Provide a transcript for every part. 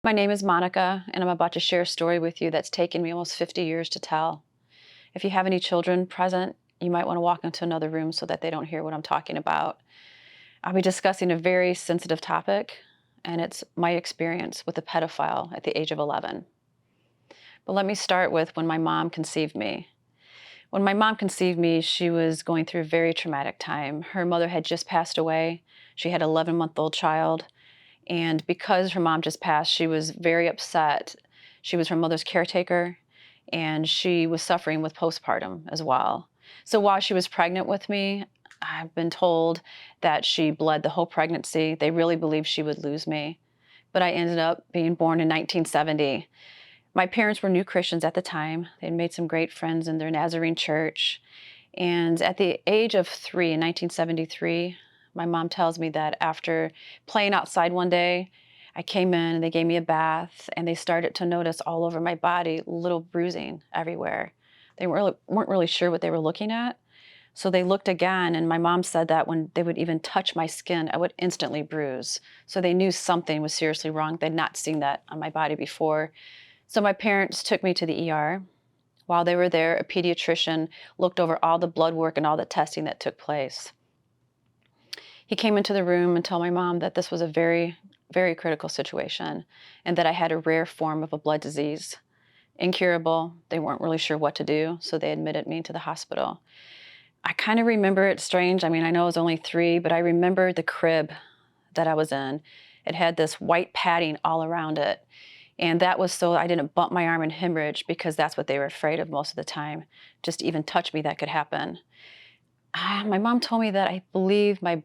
My name is Monica, and I'm about to share a story with you that's taken me almost 50 years to tell. If you have any children present, you might want to walk into another room so that they don't hear what I'm talking about. I'll be discussing a very sensitive topic, and it's my experience with a pedophile at the age of 11. But let me start with when my mom conceived me. When my mom conceived me, she was going through a very traumatic time. Her mother had just passed away. She had an 11-month-old child. And because her mom just passed, she was very upset. She was her mother's caretaker, and she was suffering with postpartum as well. So while she was pregnant with me, I've been told that she bled the whole pregnancy. They really believed she would lose me. But I ended up being born in 1970. My parents were new Christians at the time. They'd made some great friends in their Nazarene church. And at the age of 3 in 1973, my mom tells me that after playing outside one day, I came in and they gave me a bath and they started to notice all over my body little bruising everywhere. They weren't really sure what they were looking at. So they looked again, and my mom said that when they would even touch my skin, I would instantly bruise. So they knew something was seriously wrong. They'd not seen that on my body before. So my parents took me to the ER. While they were there, a pediatrician looked over all the blood work and all the testing that took place. He came into the room and told my mom that this was a very, very critical situation and that I had a rare form of a blood disease. Incurable. They weren't really sure what to do, so they admitted me to the hospital. I kind of remember it strange. I mean, I know I was only 3, but I remember the crib that I was in. It had this white padding all around it. And that was so I didn't bump my arm and hemorrhage, because that's what they were afraid of most of the time. Just to even touch me, that could happen. My mom told me that I believe my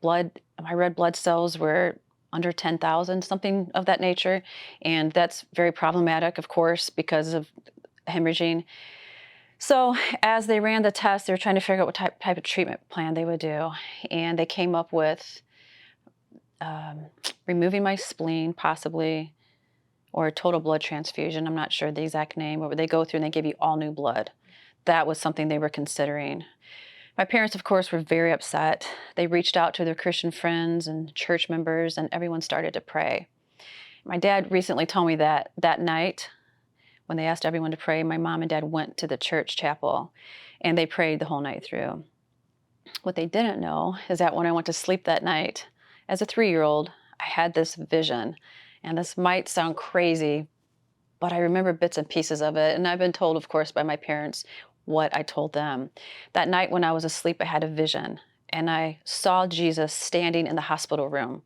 red blood cells were under 10,000, something of that nature. And that's very problematic, of course, because of hemorrhaging. So as they ran the test, they were trying to figure out what type of treatment plan they would do. And they came up with um, removing my spleen, possibly, or a total blood transfusion. I'm not sure the exact name, but they go through and they give you all new blood. That was something they were considering. My parents, of course, were very upset. They reached out to their Christian friends and church members, and everyone started to pray. My dad recently told me that that night, when they asked everyone to pray, my mom and dad went to the church chapel, and they prayed the whole night through. What they didn't know is that when I went to sleep that night, as a 3-year-old, I had this vision. And this might sound crazy, but I remember bits and pieces of it. And I've been told, of course, by my parents what I told them. That night when I was asleep, I had a vision, and I saw Jesus standing in the hospital room.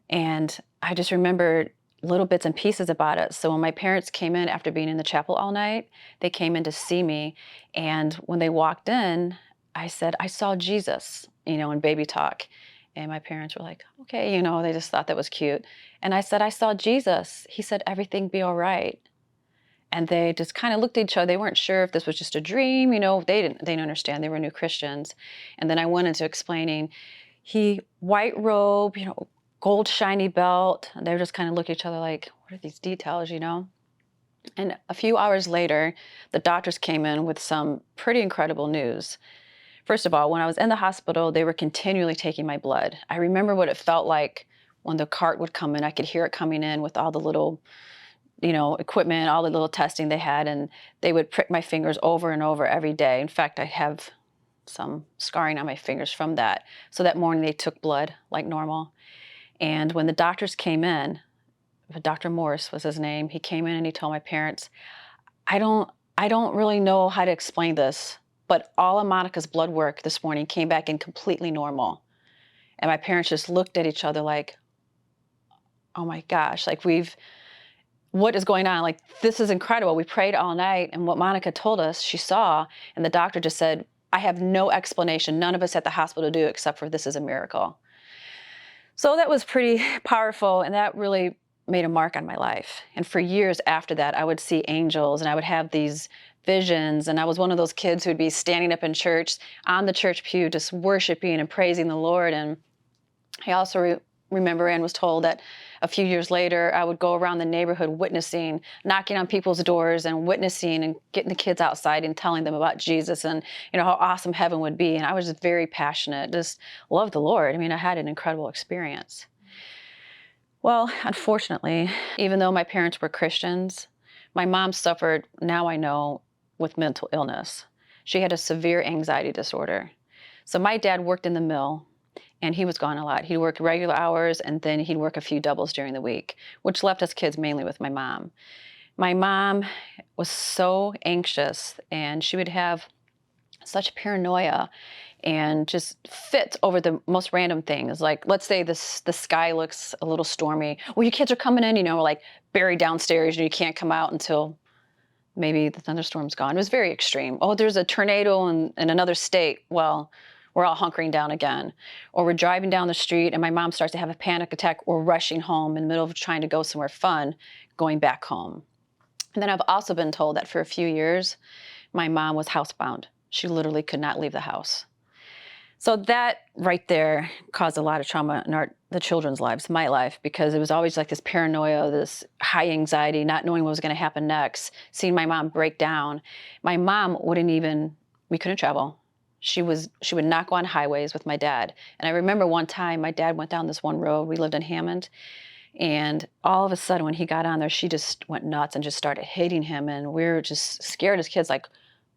And I just remembered little bits and pieces about it. So when my parents came in after being in the chapel all night, they came in to see me. And when they walked in, I said, I saw Jesus, in baby talk. And my parents were like, okay, they just thought that was cute. And I said, I saw Jesus. He said, everything be all right. And they just kind of looked at each other. They weren't sure if this was just a dream, they didn't understand. They were new Christians. And then I went into explaining, white robe, gold shiny belt. And they were just kind of looking at each other like, what are these details, And a few hours later, the doctors came in with some pretty incredible news. First of all, when I was in the hospital, they were continually taking my blood. I remember what it felt like when the cart would come in. I could hear it coming in with all the little, equipment, all the little testing they had, and they would prick my fingers over and over every day. In fact, I have some scarring on my fingers from that. So that morning they took blood like normal. And when the doctors came in, Dr. Morris was his name, he came in and he told my parents, I don't really know how to explain this, but all of Monica's blood work this morning came back in completely normal. And my parents just looked at each other like, oh my gosh, like what is going on? Like, this is incredible. We prayed all night, and what Monica told us she saw, and the doctor just said, I have no explanation. None of us at the hospital do, except for this is a miracle. So that was pretty powerful, and that really made a mark on my life. And for years after that, I would see angels, and I would have these visions, and I was one of those kids who'd be standing up in church on the church pew just worshiping and praising the Lord. And I also remember and was told that a few years later, I would go around the neighborhood witnessing, knocking on people's doors and witnessing and getting the kids outside and telling them about Jesus and how awesome heaven would be. And I was just very passionate, just loved the Lord. I mean, I had an incredible experience. Well, unfortunately, even though my parents were Christians, my mom suffered, now I know, with mental illness. She had a severe anxiety disorder. So my dad worked in the mill and he was gone a lot. He'd work regular hours and then he'd work a few doubles during the week, which left us kids mainly with my mom. My mom was so anxious and she would have such paranoia and just fits over the most random things. Like, let's say the sky looks a little stormy. Well, your kids are coming in, like buried downstairs, and you can't come out until maybe the thunderstorm's gone. It was very extreme. Oh, there's a tornado in another state. Well, we're all hunkering down again. Or we're driving down the street and my mom starts to have a panic attack. We're rushing home in the middle of trying to go somewhere fun, going back home. And then I've also been told that for a few years, my mom was housebound. She literally could not leave the house. So that right there caused a lot of trauma in the children's lives, my life, because it was always like this paranoia, this high anxiety, not knowing what was going to happen next, seeing my mom break down. My mom we couldn't travel. She would not go on highways with my dad. And I remember one time my dad went down this one road. We lived in Hammond. And all of a sudden when he got on there, she just went nuts and just started hitting him. And we were just scared as kids, like,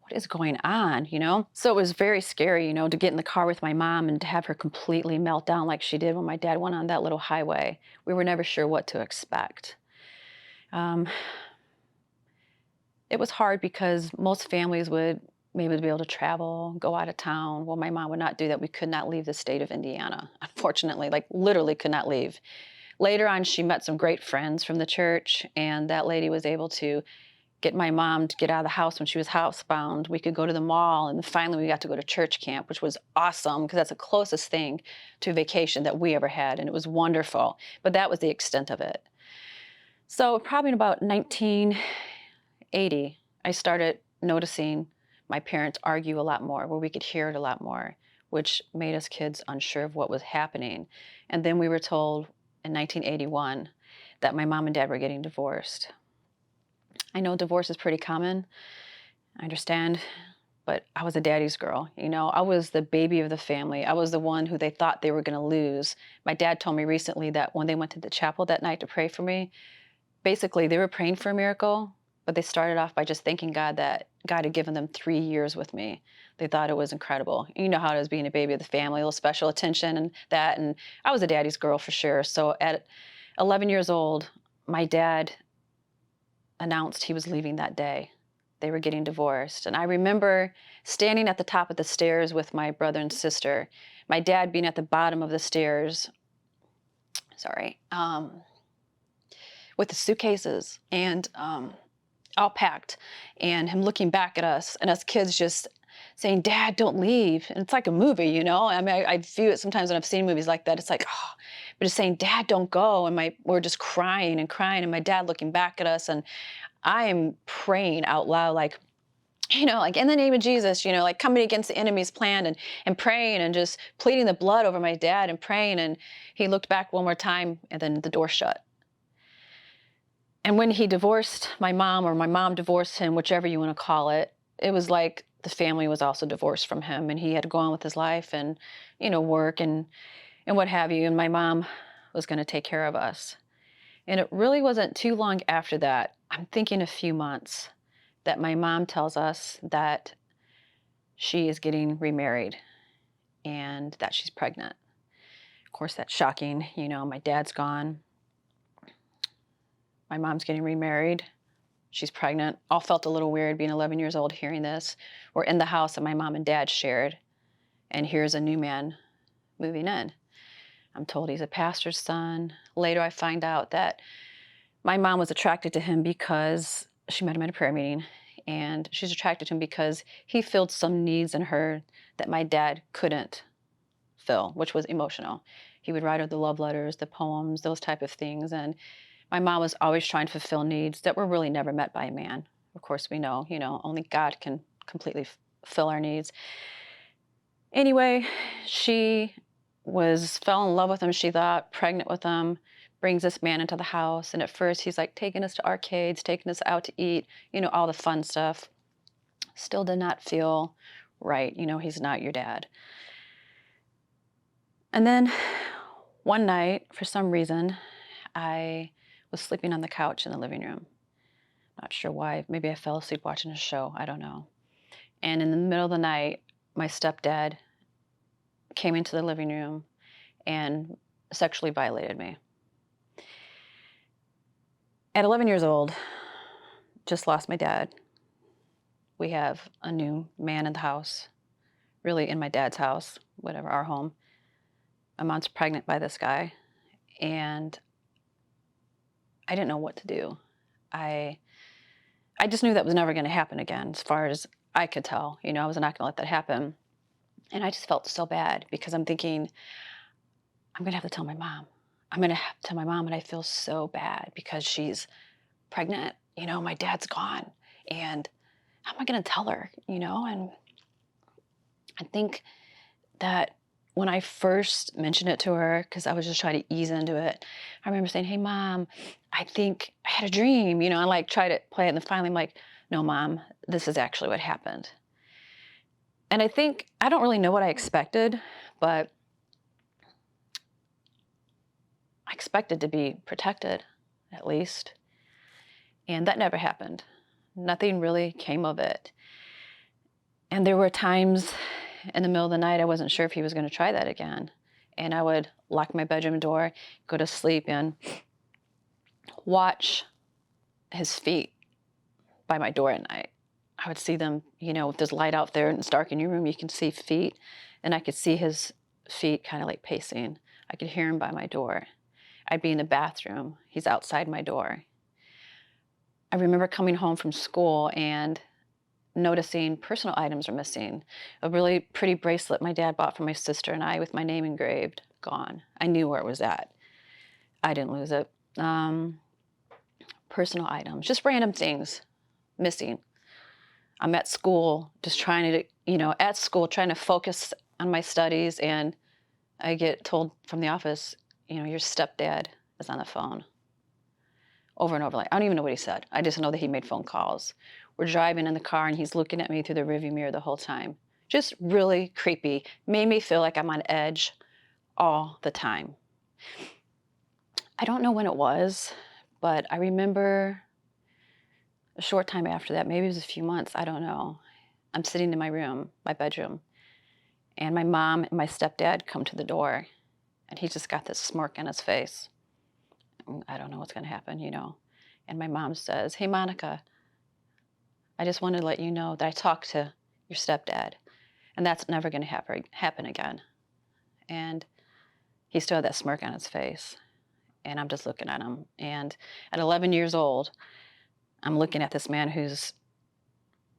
what is going on? So it was very scary, to get in the car with my mom and to have her completely melt down like she did when my dad went on that little highway. We were never sure what to expect. Um, it was hard because most families would maybe be able to travel, go out of town. Well, my mom would not do that. We could not leave the state of Indiana, unfortunately, like literally could not leave. Later on, she met some great friends from the church, and that lady was able to get my mom to get out of the house when she was housebound. We could go to the mall, and finally we got to go to church camp, which was awesome because that's the closest thing to vacation that we ever had, and it was wonderful. But that was the extent of it. So probably in about 1980, I started noticing my parents argue a lot more, where we could hear it a lot more, which made us kids unsure of what was happening. And then we were told in 1981 that my mom and dad were getting divorced. I know divorce is pretty common. I understand, but I was a daddy's girl. I was the baby of the family. I was the one who they thought they were going to lose. My dad told me recently that when they went to the chapel that night to pray for me, basically they were praying for a miracle, but they started off by just thanking God that God had given them 3 years with me. They thought it was incredible. You know how it is being a baby of the family, a little special attention and that. And I was a daddy's girl for sure. So at 11 years old, my dad announced he was leaving that day. They were getting divorced. And I remember standing at the top of the stairs with my brother and sister, my dad being at the bottom of the stairs, sorry, with the suitcases and all packed, and him looking back at us, and us kids just saying, "Dad, don't leave." And it's like a movie. I mean, I view it sometimes when I've seen movies like that. It's like, oh, but just saying, "Dad, don't go." And we're just crying and crying, and my dad looking back at us, and I am praying out loud, like, like in the name of Jesus, like coming against the enemy's plan and praying and just pleading the blood over my dad and praying. And he looked back one more time and then the door shut. And when he divorced my mom, or my mom divorced him, whichever you want to call it, it was like the family was also divorced from him and he had to go on with his life and, work and what have you. And my mom was going to take care of us. And it really wasn't too long after that, I'm thinking a few months, that my mom tells us that she is getting remarried and that she's pregnant. Of course, that's shocking. My dad's gone. My mom's getting remarried. She's pregnant. All felt a little weird being 11 years old hearing this. We're in the house that my mom and dad shared, and here's a new man moving in. I'm told he's a pastor's son. Later, I find out that my mom was attracted to him because she met him at a prayer meeting, and she's attracted to him because he filled some needs in her that my dad couldn't fill, which was emotional. He would write her the love letters, the poems, those type of things, and my mom was always trying to fulfill needs that were really never met by a man. Of course, we know, only God can completely fill our needs. Anyway, she fell in love with him, she thought, pregnant with him, brings this man into the house. And at first he's like taking us to arcades, taking us out to eat, all the fun stuff. Still did not feel right. He's not your dad. And then one night, for some reason, I was sleeping on the couch in the living room. Not sure why. Maybe I fell asleep watching a show. I don't know. And in the middle of the night, my stepdad came into the living room and sexually violated me. At 11 years old, just lost my dad. We have a new man in the house, really in my dad's house, whatever, our home. My mom's pregnant by this guy, and I didn't know what to do. I I just knew that was never going to happen again, as far as I could tell. I was not going to let that happen. And I just felt so bad because I'm thinking, I'm going to have to tell my mom. I'm going to have to tell my mom, and I feel so bad because she's pregnant. My dad's gone. And how am I going to tell her? And I think that when I first mentioned it to her, because I was just trying to ease into it, I remember saying, "Hey, Mom, I think I had a dream," and like try to play it. And then finally, I'm like, "No, Mom, this is actually what happened." And I think, I don't really know what I expected, but I expected to be protected, at least. And that never happened. Nothing really came of it. And there were times in the middle of the night, I wasn't sure if he was going to try that again. And I would lock my bedroom door, go to sleep, and watch his feet by my door at night. I would see them, if there's light out there and it's dark in your room, you can see feet. And I could see his feet kind of like pacing. I could hear him by my door. I'd be in the bathroom. He's outside my door. I remember coming home from school and noticing personal items are missing. A really pretty bracelet my dad bought for my sister and I with my name engraved, gone. I knew where it was at. I didn't lose it. Personal items, just random things missing. I'm at school just trying to focus on my studies, and I get told from the office, your stepdad is on the phone. Over and over. Like, I don't even know what he said. I just know that he made phone calls. We're driving in the car and he's looking at me through the rearview mirror the whole time. Just really creepy. Made me feel like I'm on edge all the time. I don't know when it was, but I remember a short time after that, maybe it was a few months, I don't know. I'm sitting in my room, my bedroom, and my mom and my stepdad come to the door, and he just got this smirk on his face. I don't know what's going to happen. And my mom says, "Hey, Monica, I just wanted to let you know that I talked to your stepdad, and that's never going to happen again." And he still had that smirk on his face, and I'm just looking at him. And at 11 years old, I'm looking at this man who's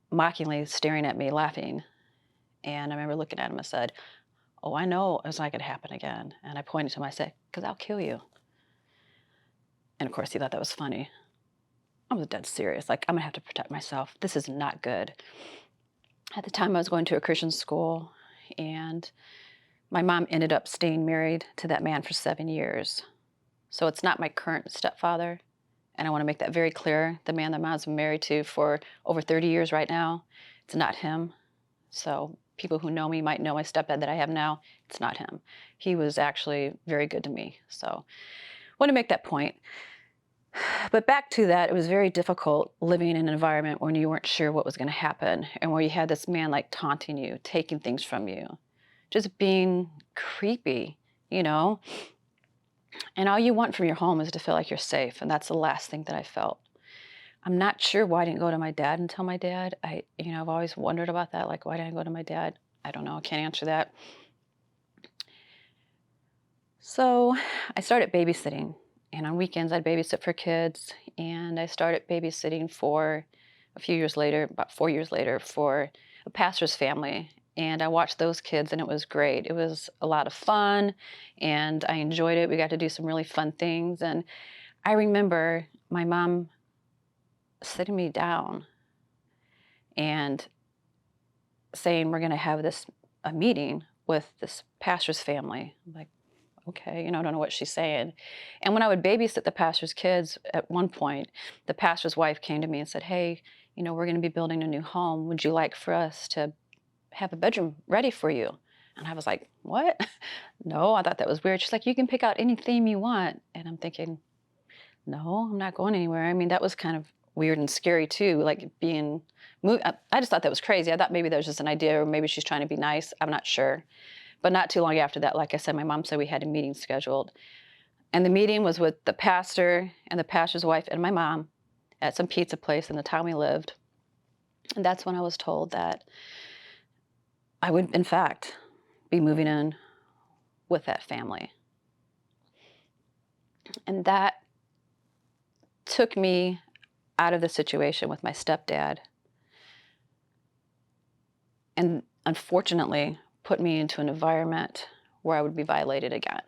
mockingly staring at me, laughing. And I remember looking at him and said, "Oh, I know it's not going to happen again." And I pointed to him, I said, "Because I'll kill you." And of course, he thought that was funny. I was dead serious. Like, I'm going to have to protect myself. This is not good. At the time, I was going to a Christian school, and my mom ended up staying married to that man for 7 years. So it's not my current stepfather. And I want to make that very clear. The man that mom's been married to for over 30 years right now, it's not him. So people who know me might know my stepdad that I have now. It's not him. He was actually very good to me. So I want to make that point. But back to that, it was very difficult living in an environment when you weren't sure what was going to happen, and where you had this man like taunting you, taking things from you, just being creepy, And all you want from your home is to feel like you're safe, and that's the last thing that I felt. I'm not sure why I didn't go to my dad and tell my dad. I've always wondered about that. Like, why didn't I go to my dad? I don't know. I can't answer that. So I started babysitting. And on weekends, I'd babysit for kids. And I started babysitting for a few years later, about 4 years later, for a pastor's family. And I watched those kids, and it was great. It was a lot of fun, and I enjoyed it. We got to do some really fun things. And I remember my mom sitting me down and saying, "We're going to have a meeting with this pastor's family." I'm like, okay, I don't know what she's saying. And when I would babysit the pastor's kids, at one point, the pastor's wife came to me and said, "Hey, we're going to be building a new home. Would you like for us to have a bedroom ready for you?" And I was like, "What?" No, I thought that was weird. She's like, "You can pick out any theme you want." And I'm thinking, No, I'm not going anywhere. I mean, that was kind of weird and scary too, like being moved. I just thought that was crazy. I thought maybe that was just an idea, or maybe she's trying to be nice. I'm not sure. But not too long after that, like I said, my mom said we had a meeting scheduled. And the meeting was with the pastor and the pastor's wife and my mom at some pizza place in the town we lived. And that's when I was told that I would, in fact, be moving in with that family. And that took me out of the situation with my stepdad and unfortunately put me into an environment where I would be violated again.